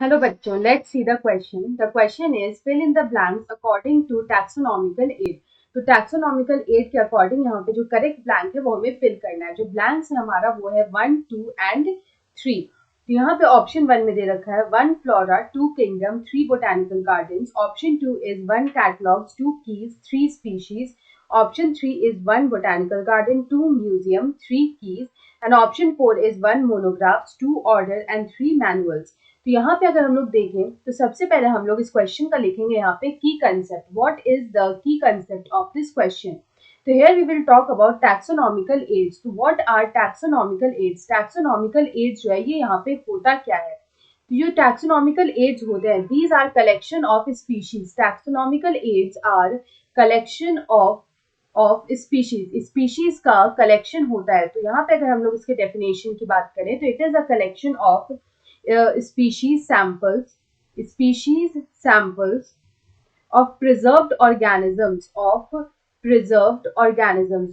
Hello बच्चों, let's see the question. The question is fill in the blanks according to taxonomical aid. तो taxonomical aid के according यहाँ पे जो correct blank है वो हमें फिल करना है. जो ब्लैंक्स है हमारा वो है 1, 2 एंड 3. तो यहाँ पे ऑप्शन 1 में दे रखा है 1 flora, 2 kingdom, 3 botanical gardens. Option 2 is 1 catalogues, 2 keys, 3 species. Option 3 is 1 botanical garden, 2 museum, 3 keys. And option 4 is 1 monographs, 2 order and 3 manuals. तो यहाँ पे अगर हम लोग देखें तो सबसे पहले हम लोग इस क्वेश्चन का लिखेंगे यहाँ पे key concept. What is the key concept of this question? तो here we will talk about taxonomical aids. तो what are taxonomical aids? Taxonomical aids जो है ये यहाँ पे होता क्या है? तो जो टैक्सोनॉमिकल एड्स होते हैं these are collection of species. Taxonomical aids are collection of species का कलेक्शन होता है. तो यहाँ पे अगर हम लोग इसके डेफिनेशन की बात करें तो it is a collection of species samples of preserved organisms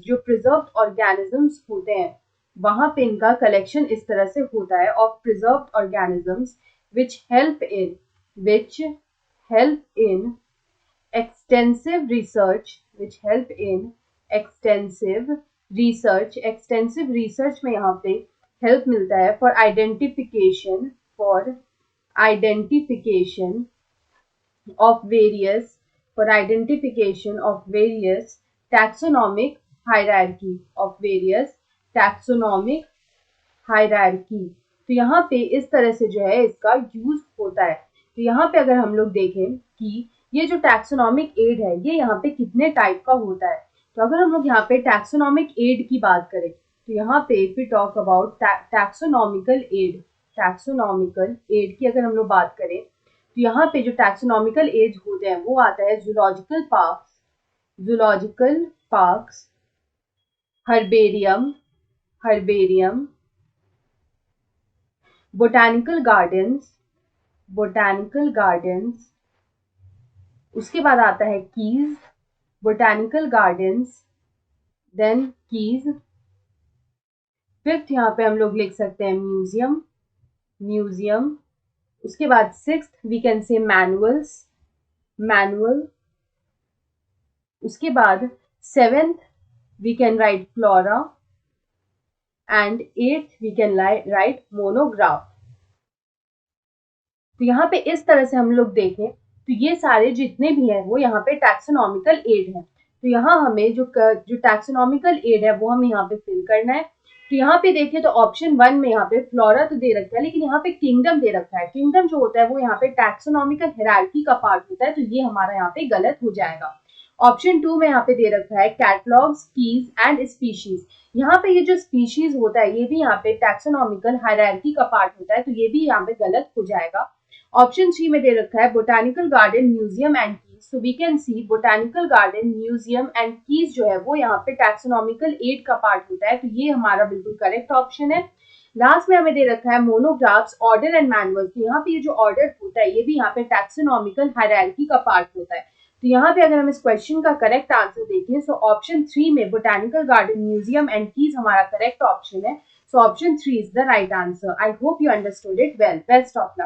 जो preserved organisms होते हैं वहां पे इनका कलेक्शन इस तरह से होता है of preserved organisms which help in extensive research extensive research में यहाँ पे हेल्प मिलता है for identification of various taxonomic hierarchy. तो यहाँ पे इस तरह से जो है इसका यूज होता है. तो यहाँ पे अगर हम लोग देखें कि ये जो टैक्सोनॉमिक एड है ये यहाँ पे कितने टाइप का होता है. तो अगर हम लोग यहाँ पे टैक्सोनॉमिक एड की बात करें तो यहाँ पे if we talk about taxonomical aid की अगर हम लोग बात करें तो यहाँ पे जो टैक्सोनॉमिकल एज होते हैं वो आता है zoological parks, herbarium, botanical gardens, उसके बाद आता है keys, botanical gardens, then keys. Fifth यहाँ पे हम लोग लिख सकते हैं म्यूजियम. उसके बाद sixth we can say manual. उसके बाद seventh we can write flora and eighth we can write monograph. तो यहाँ पे इस तरह से हम लोग देखें तो ये सारे जितने भी हैं वो यहाँ पे टैक्सोनॉमिकल एड है. तो यहाँ हमें जो टैक्सोनॉमिकल एड है वो हमें यहाँ पे फिल करना है. तो यहाँ पे देखें तो ऑप्शन 1 में यहाँ पे फ्लोरा तो दे रखा है लेकिन यहाँ पे किंगडम दे रखा है. किंगडम जो होता है वो यहाँ पे टैक्सोनॉमिकल हायरार्की का पार्ट होता है. तो ये हमारा यहाँ पे गलत हो जाएगा. ऑप्शन 2 में यहाँ पे दे रखा है कैटलॉग्स, कीज एंड स्पीशीज. यहाँ पे ये जो स्पीशीज होता है ये भी यहाँ पे टैक्सोनॉमिकल हायरार्की का पार्ट होता है. तो ये भी यहाँ पे गलत हो जाएगा. ऑप्शन 3 में दे रखा है botanical garden, museum and keys. So we can see botanical garden, museum and keys जो है वो यहाँ पे टैक्सोनॉमिकल एड का पार्ट होता है. तो ये हमारा बिल्कुल करेक्ट ऑप्शन है. लास्ट में हमें दे रखा है मोनोग्राफ्स, ऑर्डर एंड मैनुअल. तो यहाँ पे ये जो ऑर्डर होता है ये भी यहाँ पे टैक्सोनॉमिकल हायरार्की का पार्ट होता है. तो यहाँ पे अगर हम इस क्वेश्चन का करेक्ट आंसर देखें तो ऑप्शन 3 में botanical garden, museum and keys हमारा करेक्ट ऑप्शन है. So option 3 is the right answer. I hope you understood it well. Best of luck.